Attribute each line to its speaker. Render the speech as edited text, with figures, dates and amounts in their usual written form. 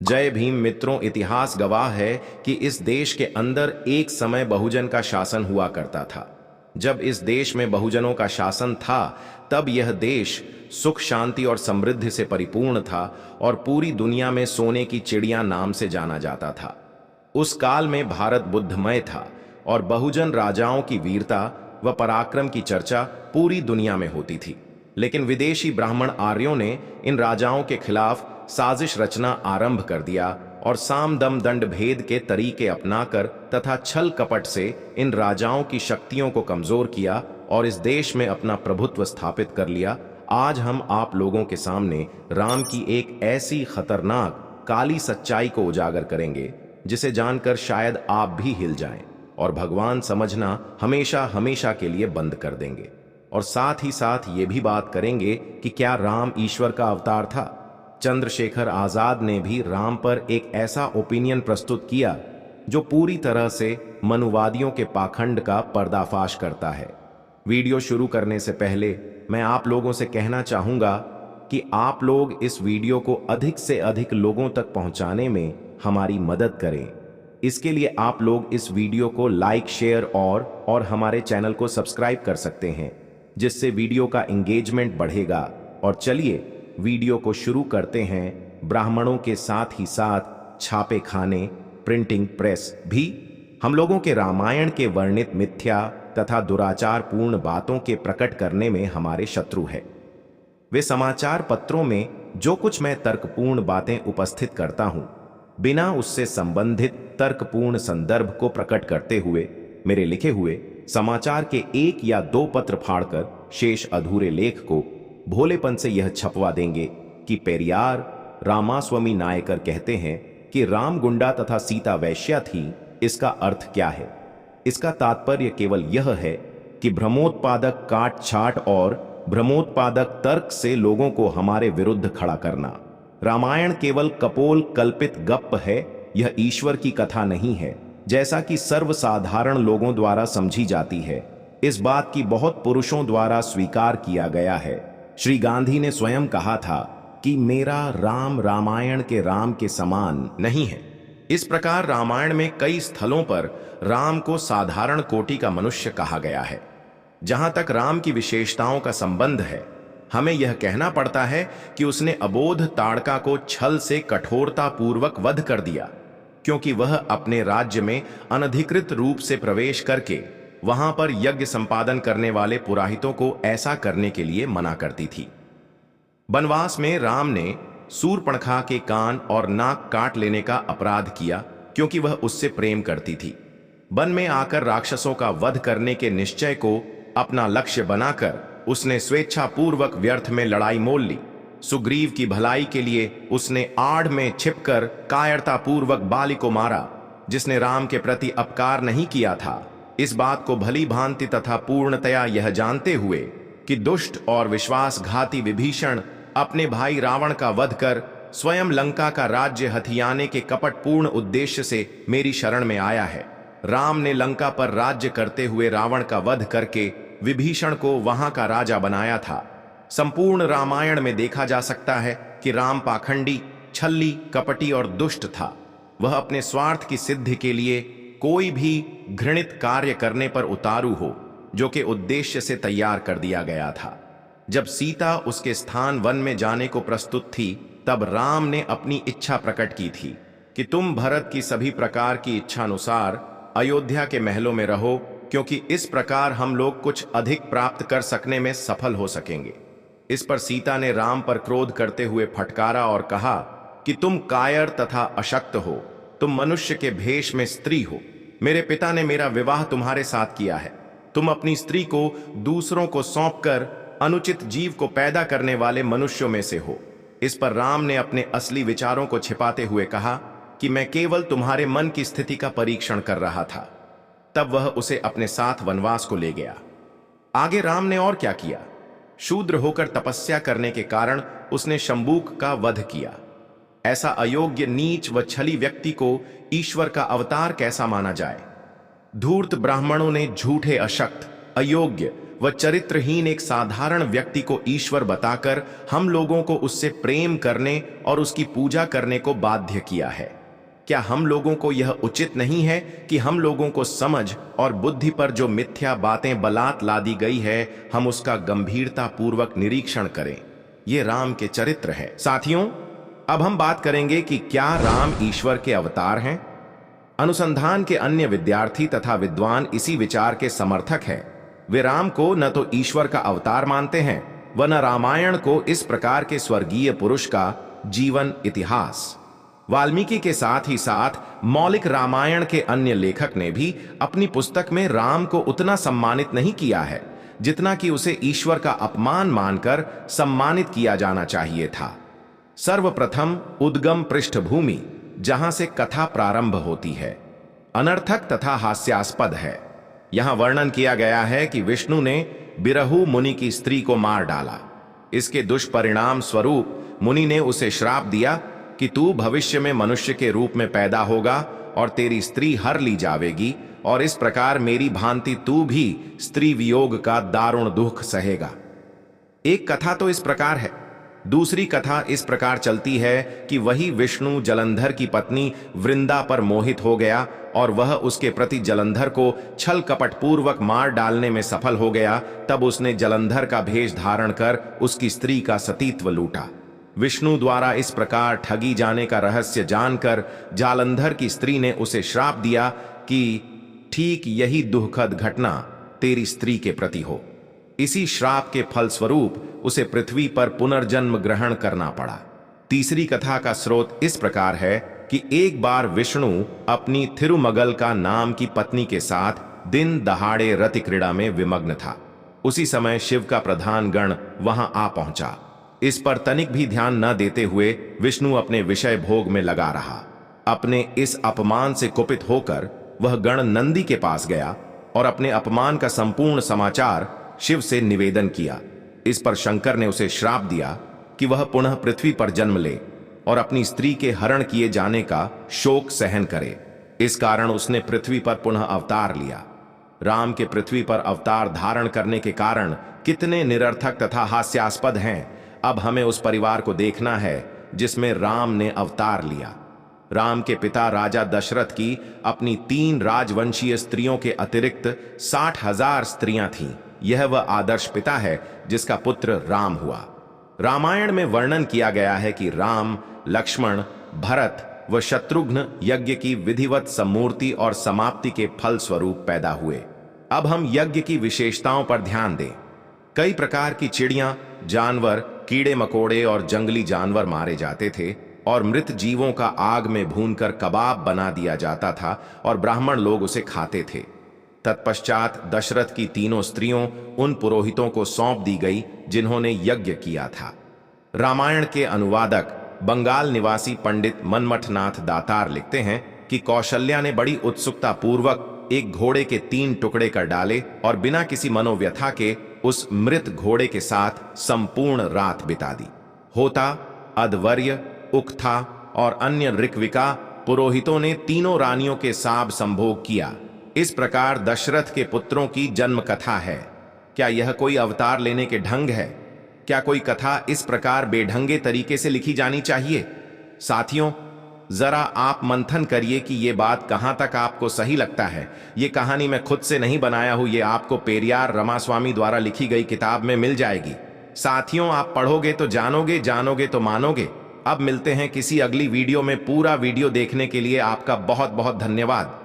Speaker 1: जय भीम मित्रों। इतिहास गवाह है कि इस देश के अंदर एक समय बहुजन का शासन हुआ करता था। जब इस देश में बहुजनों का शासन था तब यह देश सुख शांति और समृद्धि से परिपूर्ण था और पूरी दुनिया में सोने की चिड़िया नाम से जाना जाता था। उस काल में भारत बुद्धमय था और बहुजन राजाओं की वीरता व पराक्रम की चर्चा पूरी दुनिया में होती थी। लेकिन विदेशी ब्राह्मण आर्यों ने इन राजाओं के खिलाफ साजिश रचना आरंभ कर दिया और साम दम दंड भेद के तरीके अपनाकर तथा छल कपट से इन राजाओं की शक्तियों को कमजोर किया और इस देश में अपना प्रभुत्व स्थापित कर लिया। आज हम आप लोगों के सामने राम की एक ऐसी खतरनाक काली सच्चाई को उजागर करेंगे जिसे जानकर शायद आप भी हिल जाएं और भगवान समझना हमेशा हमेशा के लिए बंद कर देंगे। और साथ ही साथ ये भी बात करेंगे कि क्या राम ईश्वर का अवतार था। चंद्रशेखर आजाद ने भी राम पर एक ऐसा ओपिनियन प्रस्तुत किया जो पूरी तरह से मनुवादियों के पाखंड का पर्दाफाश करता है। वीडियो शुरू करने से पहले मैं आप लोगों से कहना चाहूंगा कि आप लोग इस वीडियो को अधिक से अधिक लोगों तक पहुंचाने में हमारी मदद करें। इसके लिए आप लोग इस वीडियो को लाइक, शेयर और हमारे चैनल को सब्सक्राइब कर सकते हैं, जिससे वीडियो का एंगेजमेंट बढ़ेगा। और चलिए वीडियो को शुरू करते हैं। ब्राह्मणों के साथ ही साथ छापे खाने, प्रिंटिंग प्रेस भी हम लोगों के रामायण के वर्णित मिथ्या तथा दुराचार पूर्ण बातों के प्रकट करने में हमारे शत्रु है। वे समाचार पत्रों में जो कुछ मैं तर्कपूर्ण बातें उपस्थित करता हूं, बिना उससे संबंधित तर्कपूर्ण संदर्भ को प्रकट करते हुए मेरे लिखे हुए समाचार के एक या दो पत्र फाड़कर शेष अधूरे लेख को भोलेपन से यह छपवा देंगे कि पेरियार रामास्वामी नायकर कहते हैं कि राम गुंडा तथा सीता वैश्या थी। इसका अर्थ क्या है? इसका तात्पर्य केवल यह है कि भ्रमोत्पादक काट छाट और भ्रमोत्पादक तर्क से लोगों को हमारे विरुद्ध खड़ा करना। रामायण केवल कपोल कल्पित गप्प है, यह ईश्वर की कथा नहीं है जैसा कि सर्वसाधारण लोगों द्वारा समझी जाती है। इस बात की बहुत पुरुषों द्वारा स्वीकार किया गया है। श्री गांधी ने स्वयं कहा था कि मेरा राम रामायण के राम के समान नहीं है। इस प्रकार रामायण में कई स्थलों पर राम को साधारण कोटि का मनुष्य कहा गया है। जहां तक राम की विशेषताओं का संबंध है, हमें यह कहना पड़ता है कि उसने अबोध ताड़का को छल से कठोरता पूर्वक वध कर दिया, क्योंकि वह अपने राज्य में अनधिकृत रूप से प्रवेश करके वहां पर यज्ञ संपादन करने वाले पुरोहितों को ऐसा करने के लिए मना करती थी। वनवास में राम ने सूर्पणखा के कान और नाक काट लेने का अपराध किया, क्योंकि वह उससे प्रेम करती थी। वन में आकर राक्षसों का वध करने के निश्चय को अपना लक्ष्य बनाकर उसने स्वेच्छापूर्वक व्यर्थ में लड़ाई मोल ली। सुग्रीव की भलाई के लिए उसने आड़ में छिपकर कायरतापूर्वक बाली को मारा, जिसने राम के प्रति अपकार नहीं किया था। इस बात को भली भांति तथा पूर्णतया यह जानते हुए कि दुष्ट और विश्वासघाती विभीषण अपने भाई रावण का वध कर स्वयं लंका का राज्य हथियाने के कपटपूर्ण उद्देश्य से मेरी शरण में आया है। राम ने लंका पर राज्य करते हुए रावण का वध करके विभीषण को वहां का राजा बनाया था। संपूर्ण रामायण में देखा जा सकता है कि राम पाखंडी, छल्ली, कपटी और दुष्ट था। वह अपने स्वार्थ की सिद्धि के लिए कोई भी घृणित कार्य करने पर उतारू हो, जो कि उद्देश्य से तैयार कर दिया गया था। जब सीता उसके स्थान वन में जाने को प्रस्तुत थी, तब राम ने अपनी इच्छा प्रकट की थी कि तुम भरत की सभी प्रकार की इच्छानुसार अयोध्या के महलों में रहो, क्योंकि इस प्रकार हम लोग कुछ अधिक प्राप्त कर सकने में सफल हो सकेंगे। इस पर सीता ने राम पर क्रोध करते हुए फटकारा और कहा कि तुम कायर तथा अशक्त हो, तुम मनुष्य के भेष में स्त्री हो। मेरे पिता ने मेरा विवाह तुम्हारे साथ किया है। तुम अपनी स्त्री को दूसरों को सौंपकर अनुचित जीव को पैदा करने वाले मनुष्यों में से हो। इस पर राम ने अपने असली विचारों को छिपाते हुए कहा कि मैं केवल तुम्हारे मन की स्थिति का परीक्षण कर रहा था। तब वह उसे अपने साथ वनवास को ले गया। आगे राम ने और क्या किया? शूद्र होकर तपस्या करने के कारण उसने शंबूक का वध किया। ऐसा अयोग्य, नीच व छली व्यक्ति को ईश्वर का अवतार कैसा माना जाए? धूर्त ब्राह्मणों ने झूठे, अशक्त, अयोग्य वह चरित्रहीन एक साधारण व्यक्ति को ईश्वर बताकर हम लोगों को उससे प्रेम करने और उसकी पूजा करने को बाध्य किया है। क्या हम लोगों को यह उचित नहीं है कि हम लोगों को समझ और बुद्धि पर जो मिथ्या बातें बलात् लादी गई है, हम उसका गंभीरता पूर्वक निरीक्षण करें? ये राम के चरित्र है। साथियों, अब हम बात करेंगे कि क्या राम ईश्वर के अवतार हैं? अनुसंधान के अन्य विद्यार्थी तथा विद्वान इसी विचार के समर्थक हैं। वे राम को न तो ईश्वर का अवतार मानते हैं, व न रामायण को इस प्रकार के स्वर्गीय पुरुष का जीवन इतिहास। वाल्मीकि के साथ ही साथ मौलिक रामायण के अन्य लेखक ने भी अपनी पुस्तक में राम को उतना सम्मानित नहीं किया है जितना कि उसे ईश्वर का अपमान मानकर सम्मानित किया जाना चाहिए था। सर्वप्रथम उद्गम पृष्ठभूमि जहां से कथा प्रारंभ होती है अनर्थक तथा हास्यास्पद है। यहां वर्णन किया गया है कि विष्णु ने बिरहु मुनि की स्त्री को मार डाला। इसके दुष्परिणाम स्वरूप मुनि ने उसे श्राप दिया कि तू भविष्य में मनुष्य के रूप में पैदा होगा और तेरी स्त्री हर ली जावेगी, और इस प्रकार मेरी भांति तू भी स्त्री वियोग का दारुण दुख सहेगा। एक कथा तो इस प्रकार है। दूसरी कथा इस प्रकार चलती है कि वही विष्णु जलंधर की पत्नी वृंदा पर मोहित हो गया और वह उसके प्रति जलंधर को छल कपट पूर्वक मार डालने में सफल हो गया। तब उसने जलंधर का भेष धारण कर उसकी स्त्री का सतीत्व लूटा। विष्णु द्वारा इस प्रकार ठगी जाने का रहस्य जानकर जालंधर की स्त्री ने उसे श्राप दिया कि ठीक यही दुखद घटना तेरी स्त्री के प्रति हो। इसी श्राप के फलस्वरूप उसे पृथ्वी पर पुनर्जन्म ग्रहण करना पड़ा। तीसरी कथा का स्रोत इस प्रकार है कि एक बार विष्णु अपनी थिरुमगल का नाम की पत्नी के साथ दिन दहाड़े रति क्रीड़ा में विमग्न था। उसी समय शिव का प्रधान गण वहां आ पहुंचा। इस पर तनिक भी ध्यान न देते हुए विष्णु अपने विषय भोग में लगा रहा। अपने इस अपमान से कुपित होकर वह गण नंदी के पास गया और अपने अपमान का संपूर्ण समाचार शिव से निवेदन किया। इस पर शंकर ने उसे श्राप दिया कि वह पुनः पृथ्वी पर जन्म ले और अपनी स्त्री के हरण किए जाने का शोक सहन करे। इस कारण उसने पृथ्वी पर पुनः अवतार लिया। राम के पृथ्वी पर अवतार धारण करने के कारण कितने निरर्थक तथा हास्यास्पद हैं। अब हमें उस परिवार को देखना है जिसमें राम ने अवतार लिया। राम के पिता राजा दशरथ की अपनी 3 राजवंशीय स्त्रियों के अतिरिक्त 60,000 स्त्रियां थीं। यह वह आदर्श पिता है जिसका पुत्र राम हुआ। रामायण में वर्णन किया गया है कि राम, लक्ष्मण, भरत व शत्रुघ्न यज्ञ की विधिवत सम्मूर्ति और समाप्ति के फल स्वरूप पैदा हुए। अब हम यज्ञ की विशेषताओं पर ध्यान दें। कई प्रकार की चिड़ियां, जानवर, कीड़े मकोड़े और जंगली जानवर मारे जाते थे और मृत जीवों का आग में भूनकर कबाब बना दिया जाता था और ब्राह्मण लोग उसे खाते थे। तत्पश्चात दशरथ की 3 स्त्रियों उन पुरोहितों को सौंप दी गई जिन्होंने यज्ञ किया था। रामायण के अनुवादक बंगाल निवासी पंडित मनमथनाथ दातार लिखते हैं कि कौशल्या ने बड़ी उत्सुकता पूर्वक एक घोड़े के 3 टुकड़े कर डाले और बिना किसी मनोव्यथा के उस मृत घोड़े के साथ संपूर्ण रात बिता दी। होता, अध्वर्य, उक्था और अन्य ऋक्विका पुरोहितों ने तीनों रानियों के साब संभोग किया। इस प्रकार दशरथ के पुत्रों की जन्म कथा है। क्या यह कोई अवतार लेने के ढंग है? क्या कोई कथा इस प्रकार बेढंगे तरीके से लिखी जानी चाहिए? साथियों, जरा आप मंथन करिए कि ये बात कहां तक आपको सही लगता है। ये कहानी मैं खुद से नहीं बनाया हूं, ये आपको पेरियार रमास्वामी द्वारा लिखी गई किताब में मिल जाएगी। साथियों, आप पढ़ोगे तो जानोगे, जानोगे तो मानोगे। अब मिलते हैं किसी अगली वीडियो में। पूरा वीडियो देखने के लिए आपका बहुत बहुत धन्यवाद।